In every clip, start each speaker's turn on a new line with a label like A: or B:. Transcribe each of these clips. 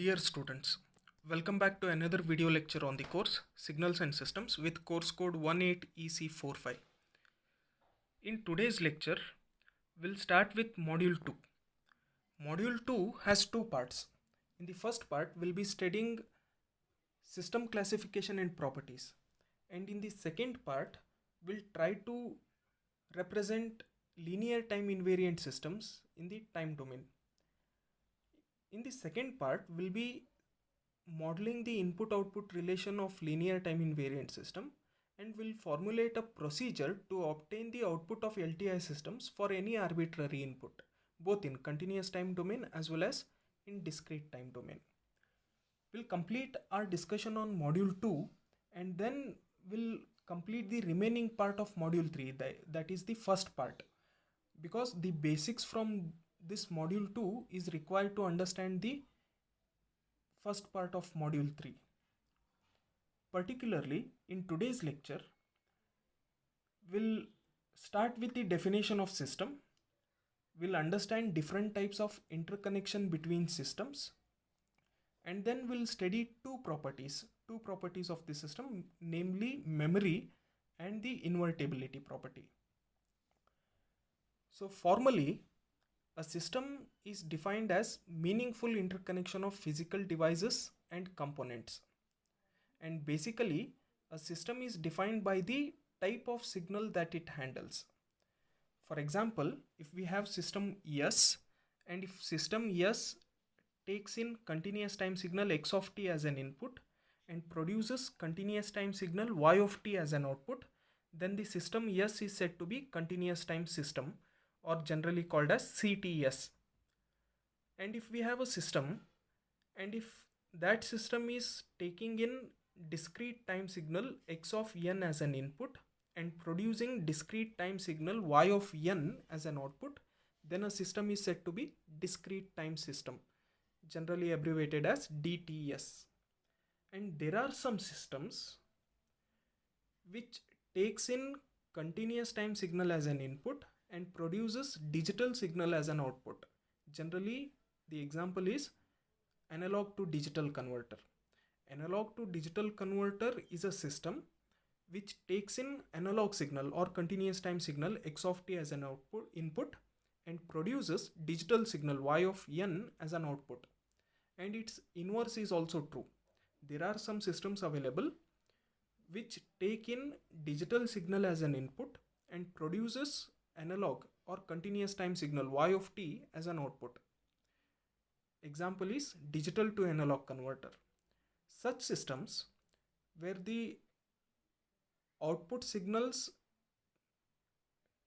A: Dear students, welcome back to another video lecture on the course Signals and Systems with course code 18EC45. In today's lecture, we'll start with Module 2. Module 2 has two parts. In the first part, we'll be studying system classification and properties. And in the second part, we'll try to represent linear time invariant systems in the time domain. In the second part, we'll be modeling the input-output relation of linear time invariant system and will formulate a procedure to obtain the output of LTI systems for any arbitrary input, both in continuous time domain as well as in discrete time domain. We'll complete our discussion on module 2 and then we'll complete the remaining part of module 3, that is the first part, because the basics from this module 2 is required to understand the first part of module 3. Particularly in today's lecture, we'll start with the definition of system. We'll understand different types of interconnection between systems, and then we'll study two properties of the system, namely memory and the invertibility property. So formally, a system is defined as meaningful interconnection of physical devices and components. And basically, a system is defined by the type of signal that it handles. For example, if we have system S, and if system S takes in continuous time signal x of t as an input and produces continuous time signal y of t as an output, then the system S is said to be continuous time system, or generally called as CTS. And if we have a system, and if that system is taking in discrete time signal x of n as an input and producing discrete time signal y of n as an output, then a system is said to be discrete time system, generally abbreviated as DTS. And there are some systems which takes in continuous time signal as an input and produces digital signal as an output. Generally, the example is analog to digital converter. Analog to digital converter is a system which takes in analog signal or continuous time signal x of t as an input and produces digital signal y of n as an output. And its inverse is also true. There are some systems available which take in digital signal as an input and produces analog or continuous time signal y of t as an output. Example is digital to analog converter. Such systems where the output signals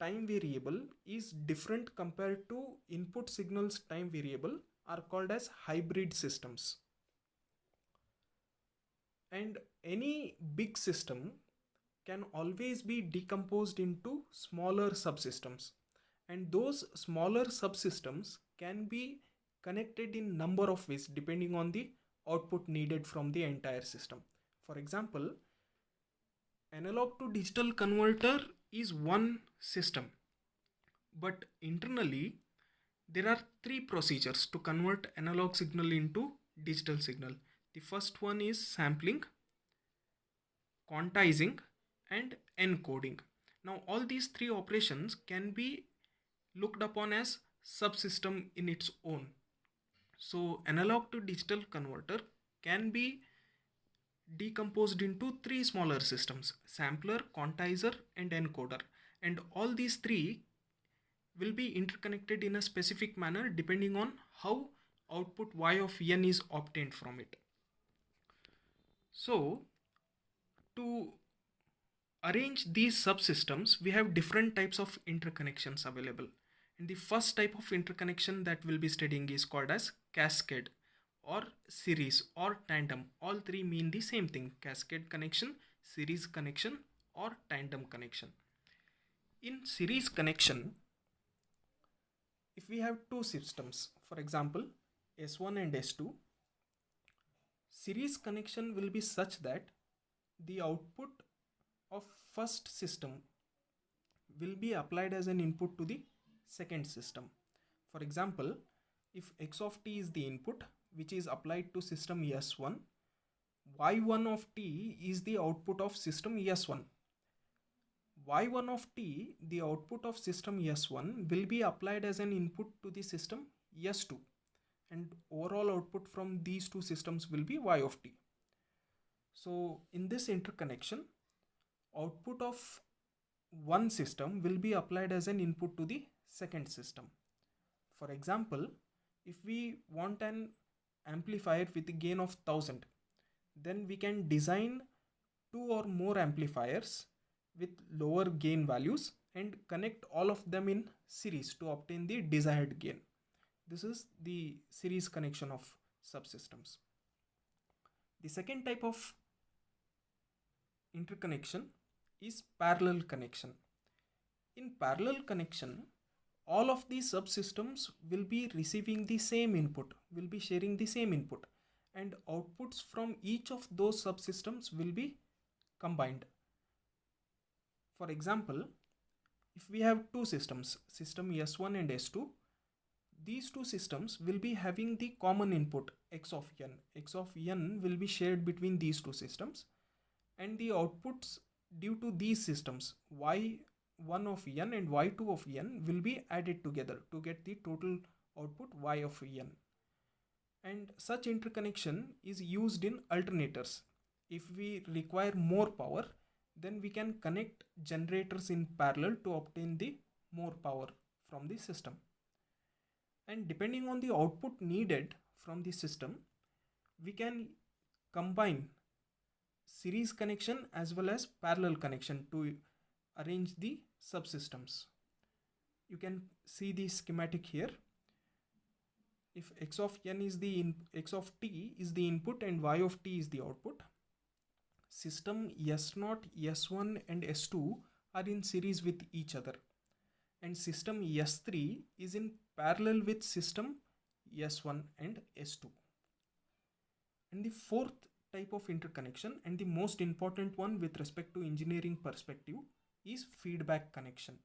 A: time variable is different compared to input signals time variable are called as hybrid systems. And any big system can always be decomposed into smaller subsystems, and those smaller subsystems can be connected in number of ways depending on the output needed from the entire system. For example, analog to digital converter is one system, but internally there are three procedures to convert analog signal into digital signal. The first one is sampling, quantizing, and encoding. Now all these three operations can be looked upon as subsystem in its own. So analog to digital converter can be decomposed into three smaller systems: sampler, quantizer, and encoder. And all these three will be interconnected in a specific manner depending on how output y of n is obtained from it. So to arrange these subsystems, we have different types of interconnections available. And the first type of interconnection that we'll be studying is called as cascade or series or tandem. All three mean the same thing: cascade connection, series connection, or tandem connection. In series connection, if we have two systems, for example S1 and S2, series connection will be such that the output of first system will be applied as an input to the second system. For example, if x of t is the input which is applied to system S1, y1 of t is the output of system S1. y1 of t, the output of system S1, will be applied as an input to the system S2, and overall output from these two systems will be y of t. So in this interconnection, output of one system will be applied as an input to the second system. For example, if we want an amplifier with a gain of 1000, then we can design two or more amplifiers with lower gain values and connect all of them in series to obtain the desired gain. This is the series connection of subsystems. The second type of interconnection is parallel connection. In parallel connection, all of these subsystems will be receiving the same input, will be sharing the same input, and outputs from each of those subsystems will be combined. For example, if we have two systems, system S1 and S2, these two systems will be having the common input x of n. X of n will be shared between these two systems, and the outputs due to these systems y1 of n and y2 of n will be added together to get the total output y of n. And such interconnection is used in alternators. If we require more power, then we can connect generators in parallel to obtain the more power from the system. And depending on the output needed from the system, we can combine series connection as well as parallel connection to arrange the subsystems. You can see the schematic here. If x of n is x of t is the input and y of t is the output, system S0, S1 and S2 are in series with each other, and system S3 is in parallel with system S1 and S2. And the fourth type of interconnection, and the most important one with respect to engineering perspective, is feedback connection.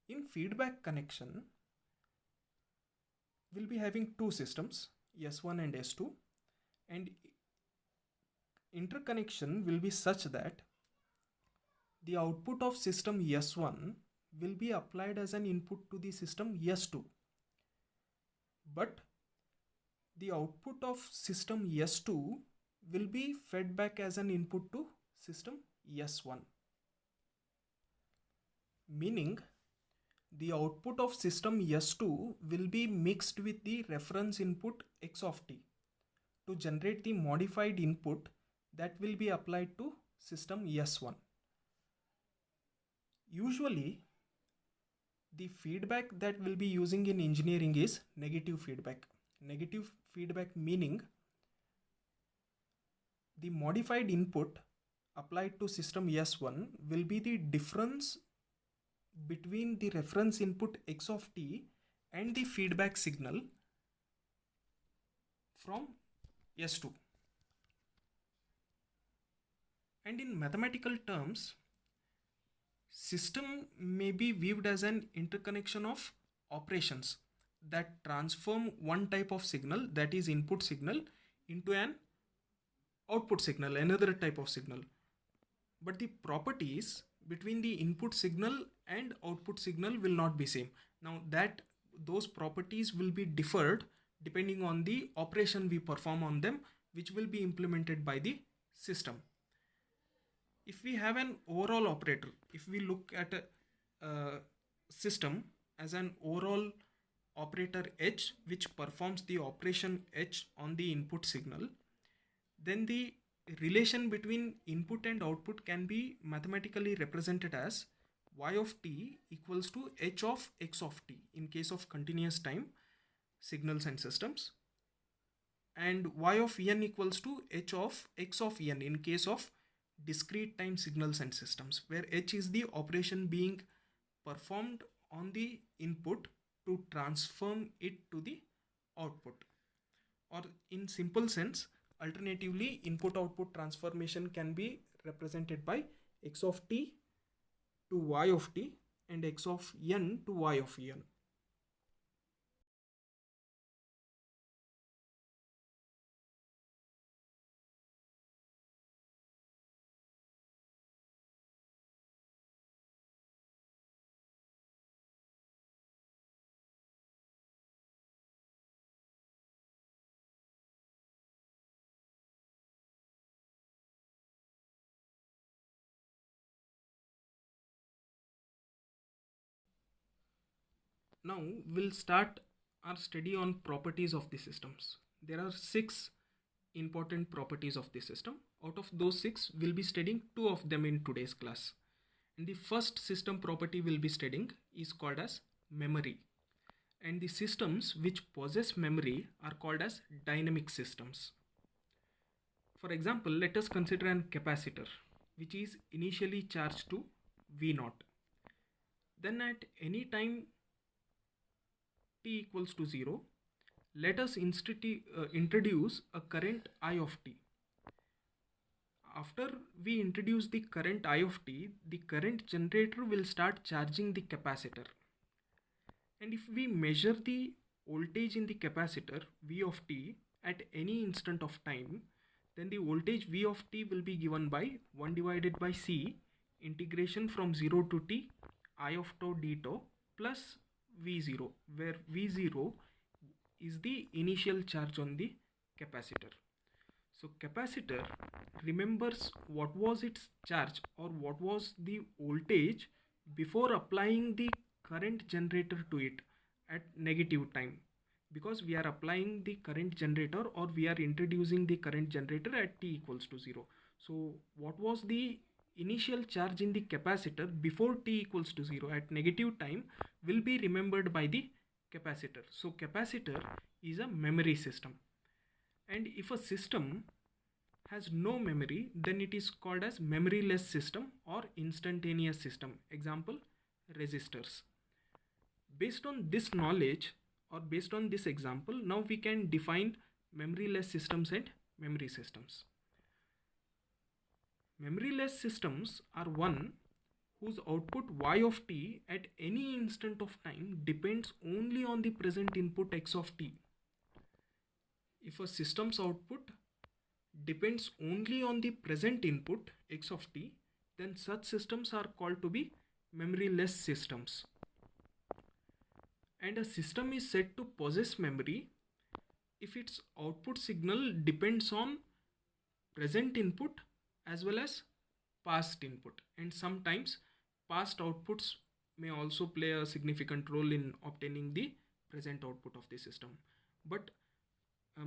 A: In feedback connection, we'll be having two systems, S1 and S2, and interconnection will be such that the output of system S1 will be applied as an input to the system S2, but the output of system S2 will be fed back as an input to system S1, meaning the output of system S2 will be mixed with the reference input x of t to generate the modified input that will be applied to system S1. Usually, the feedback that we'll be using in engineering is negative feedback. Negative feedback meaning the modified input applied to system S1 will be the difference between the reference input x of t and the feedback signal from S2. And in mathematical terms, system may be viewed as an interconnection of operations that transform one type of signal, that is input signal, into an output signal, another type of signal. But the properties between the input signal and output signal will not be same. Now that those properties will be differed depending on the operation we perform on them, which will be implemented by the system. If we have an overall operator, if we look at a system as an overall operator H which performs the operation H on the input signal, then the relation between input and output can be mathematically represented as y of t equals to h of x of t in case of continuous time signals and systems, and y of n equals to h of x of n in case of discrete time signals and systems, where h is the operation being performed on the input to transform it to the output. Or in simple sense, alternatively, input output transformation can be represented by x of t to y of t and x of n to y of n. Now we'll start our study on properties of the systems. There are 6 important properties of the system. Out of those 6, we'll be studying 2 of them in today's class. And the first system property we'll be studying is called as memory. And the systems which possess memory are called as dynamic systems. For example, let us consider an capacitor which is initially charged to V0. Then at any time t equals to 0, let us introduce a current I of t. After we introduce the current I of t, the current generator will start charging the capacitor. And if we measure the voltage in the capacitor V of t at any instant of time, then the voltage V of t will be given by 1 divided by C integration from 0 to t I of tau d tau plus V0, where V0 is the initial charge on the capacitor. So capacitor remembers what was its charge or what was the voltage before applying the current generator to it at negative time, because we are applying the current generator or we are introducing the current generator at t equals to 0. So what was the initial charge in the capacitor before t equals to 0 at negative time will be remembered by the capacitor. So capacitor is a memory system. And if a system has no memory, then it is called as memoryless system or instantaneous system. Example, resistors. Based on this knowledge or based on this example, now we can define memoryless systems and memory systems. Memoryless systems are one whose output y of t at any instant of time depends only on the present input x of t. If a system's output depends only on the present input x of t, then such systems are called to be memoryless systems. And a system is said to possess memory if its output signal depends on present input as well as past input, and sometimes past outputs may also play a significant role in obtaining the present output of the system. But a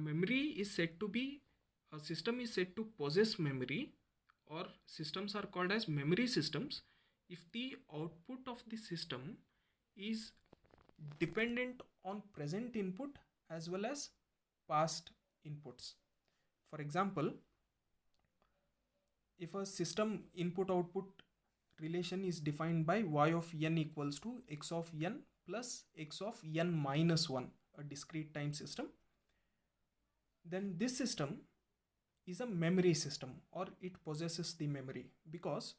A: system is said to possess memory, or systems are called as memory systems, if the output of the system is dependent on present input as well as past inputs. For example, if a system input output relation is defined by y of n equals to x of n plus x of n minus 1, a discrete time system, then this system is a memory system, or it possesses the memory, because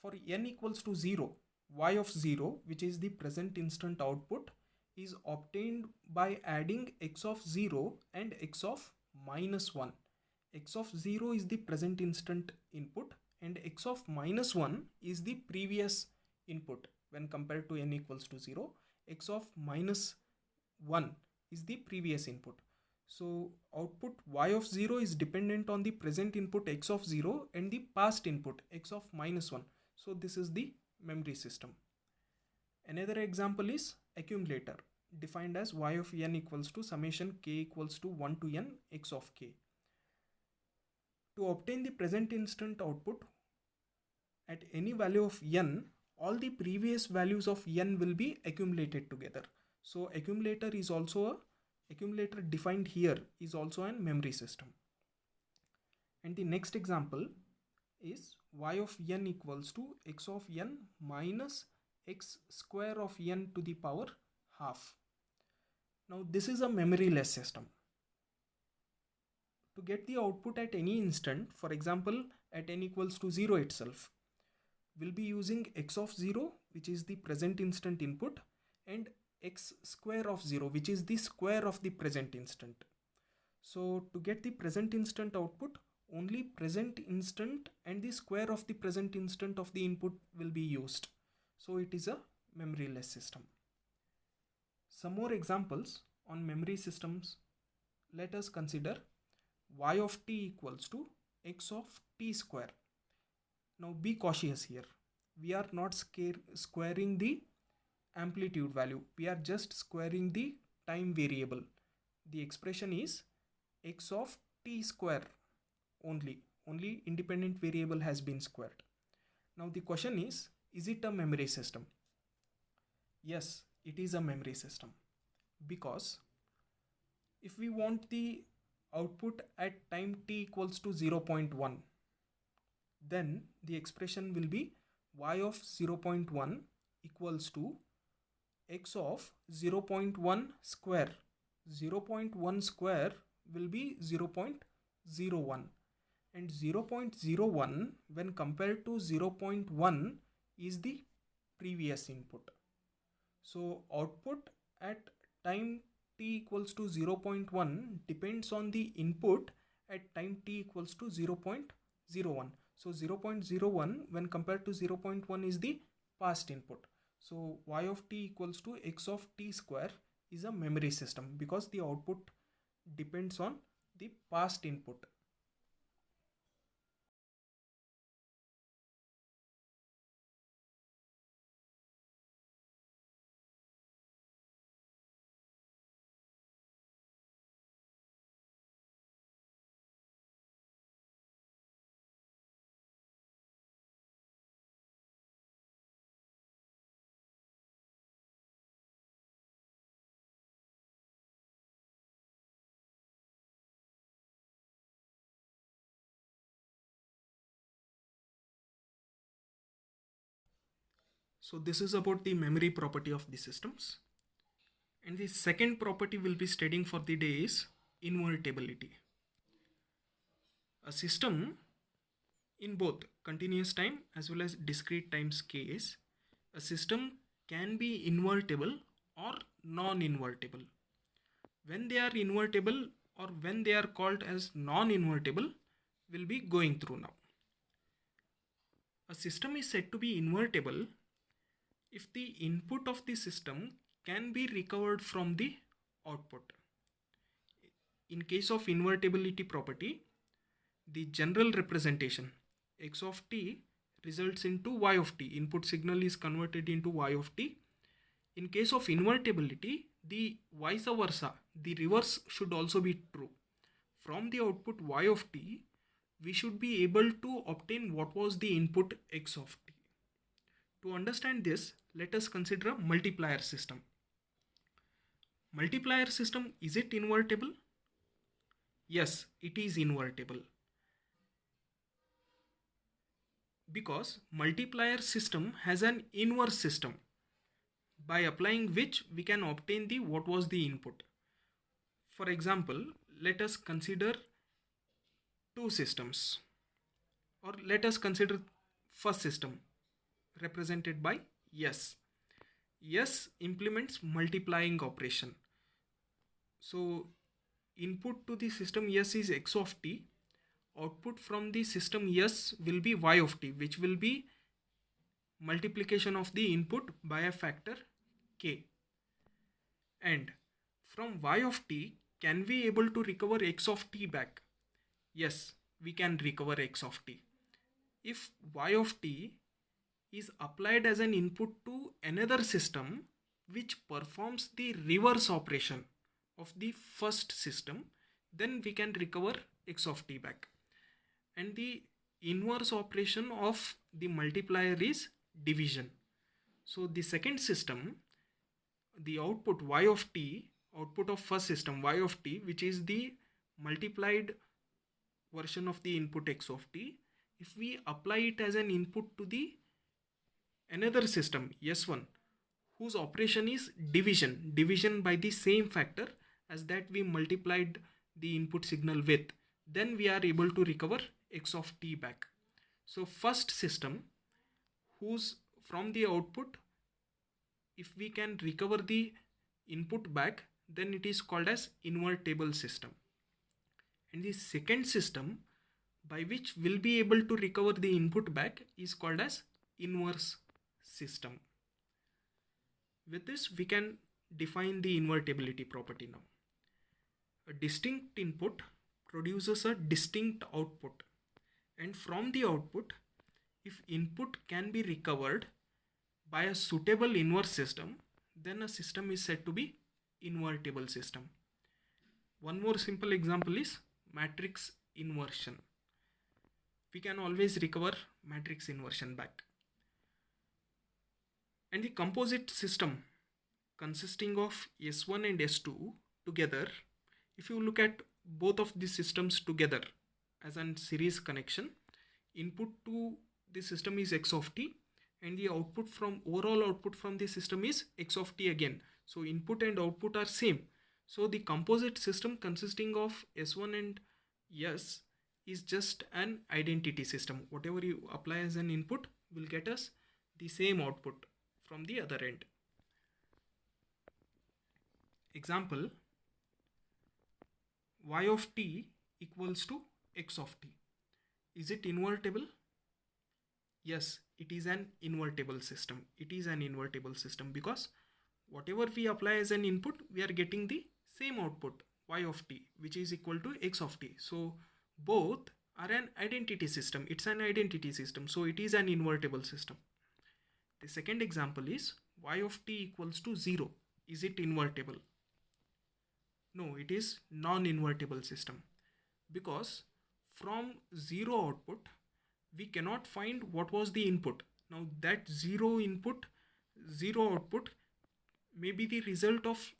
A: for n equals to 0, y of 0, which is the present instant output, is obtained by adding x of 0 and x of minus 1. X of 0 is the present instant input and x of minus 1 is the previous input when compared to n equals to 0. X of minus 1 is the previous input. So output y of 0 is dependent on the present input x of 0 and the past input x of minus 1. So this is the memory system. Another example is accumulator, defined as y of n equals to summation k equals to 1 to n x of k. To obtain the present instant output at any value of n, all the previous values of n will be accumulated together. So accumulator defined here is also a memory system. And the next example is y of n equals to x of n minus x square of n to the power half. Now this is a memoryless system. To get the output at any instant, for example at n equals to 0 itself, we'll be using x of 0, which is the present instant input, and x square of 0, which is the square of the present instant. So to get the present instant output, only present instant and the square of the present instant of the input will be used. So it is a memoryless system. Some more examples on memory systems. Let us consider y of t equals to x of t square. Now be cautious here. We are not squaring the amplitude value. We are just squaring the time variable. The expression is x of t square only. Only independent variable has been squared. Now the question is it a memory system? Yes, it is a memory system, because if we want the output at time t equals to 0.1, then the expression will be y of 0.1 equals to x of 0.1 square. 0.1 square will be 0.01, and 0.01 when compared to 0.1 is the previous input. So output at time t equals to 0.1 depends on the input at time t equals to 0.01. So 0.01 when compared to 0.1 is the past input. So y of t equals to x of t square is a memory system, because the output depends on the past input. So this is about the memory property of the systems. And the second property we'll be studying for the day is invertibility. A system in both continuous time as well as discrete times case, a system can be invertible or non-invertible. When they are invertible or when they are called as non-invertible, we'll be going through now. A system is said to be invertible if the input of the system can be recovered from the output. In case of invertibility property, the general representation x of t results into y of t. Input signal is converted into y of t. In case of invertibility, the vice versa, the reverse should also be true. From the output y of t, we should be able to obtain what was the input x of t. To understand this, let us consider a multiplier system. Multiplier system, is it invertible? Yes, it is invertible, because multiplier system has an inverse system, by applying which we can obtain the what was the input. For example, let us consider two systems, or let us consider first system represented by S. S implements multiplying operation. So input to the system S is x of t. Output from the system S will be y of t, which will be multiplication of the input by a factor k. And from y of t, can we able to recover x of t back? Yes, we can recover x of t. If y of t is applied as an input to another system which performs the reverse operation of the first system, then we can recover x of t back. And the inverse operation of the multiplier is division. So the second system, the output y of t, output of first system y of t, which is the multiplied version of the input x of t, if we apply it as an input to the another system S1, whose operation is division by the same factor as that we multiplied the input signal with, then we are able to recover x of t back. So first system, whose from the output, if we can recover the input back, then it is called as invertible system. And the second system, by which we'll be able to recover the input back, is called as inverse system. With this, we can define the invertibility property now. A distinct input produces a distinct output, and from the output, if input can be recovered by a suitable inverse system, then a system is said to be invertible system. One more simple example is matrix inversion. We can always recover matrix inversion back. And the composite system consisting of S1 and S2 together, if you look at both of these systems together as a series connection, input to the system is x of t and the overall output from the system is x of t again. So input and output are same. So the composite system consisting of S1 and S is just an identity system. Whatever you apply as an input will get us the same output from the other end. Example, y of t equals to x of t. Is it invertible? Yes, it is an invertible system. It is an invertible system because whatever we apply as an input, we are getting the same output, y of t, which is equal to x of t. So both are an identity system. It's an identity system. So it is an invertible system. The second example is y of t equals to 0. Is it invertible? No, it is non-invertible system because from 0 output, we cannot find what was the input. Now that 0 input, 0 output may be the result of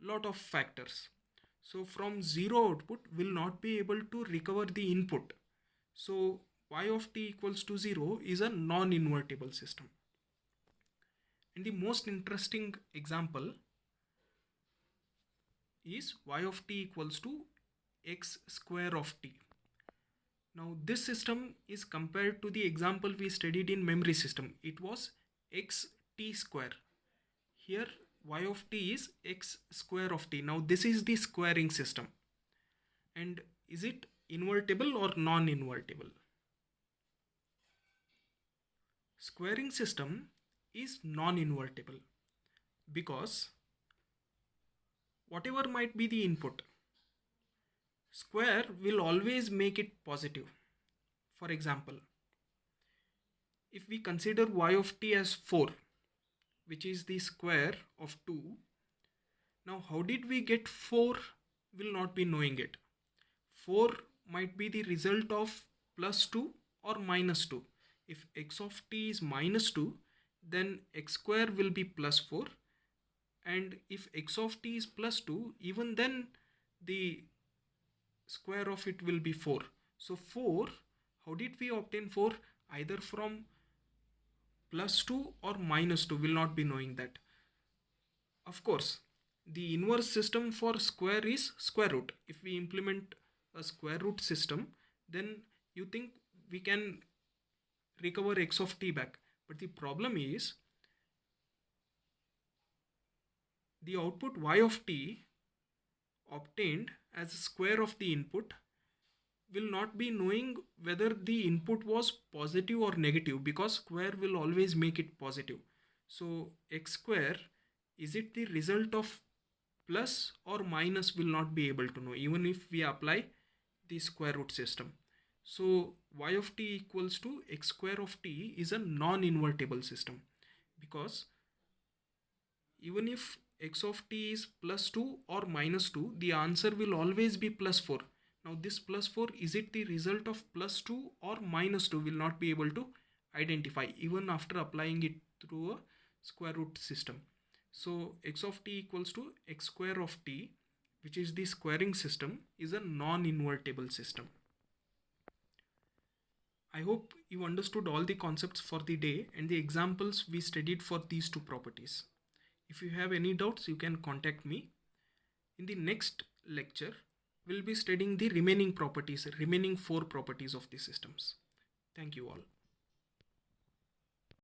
A: lot of factors. So from 0 output, will not be able to recover the input. So y of t equals to 0 is a non-invertible system. And the most interesting example is y of t equals to x square of t. Now this system is compared to the example we studied in memory system. It was x t square. Here y of t is x square of t. Now this is the squaring system. And is it invertible or non-invertible? Squaring system is non-invertible because whatever might be the input, square will always make it positive. For example, if we consider y of t as 4, which is the square of 2, now how did we get 4? Will not be knowing it. 4 might be the result of plus 2 or minus 2. If x of t is minus 2, then x square will be plus 4. And if x of t is plus 2, even then the square of it will be 4. So 4, how did we obtain 4? Either from plus 2 or minus 2, will not be knowing that. Of course, the inverse system for square is square root. If we implement a square root system, then you think we can recover x of t back. But the problem is the output y of t obtained as a square of the input will not be knowing whether the input was positive or negative because square will always make it positive. So x square, is it the result of plus or minus, will not be able to know even if we apply the square root system. So y of t equals to x square of t is a non-invertible system because even if x of t is plus 2 or minus 2, the answer will always be plus 4. Now this plus 4, is it the result of plus 2 or minus 2, will not be able to identify even after applying it through a square root system. So x of t equals to x square of t, which is the squaring system, is a non-invertible system. I hope you understood all the concepts for the day and the examples we studied for these two properties. If you have any doubts, you can contact me. In the next lecture, we'll be studying the remaining 4 properties of the systems. Thank you all.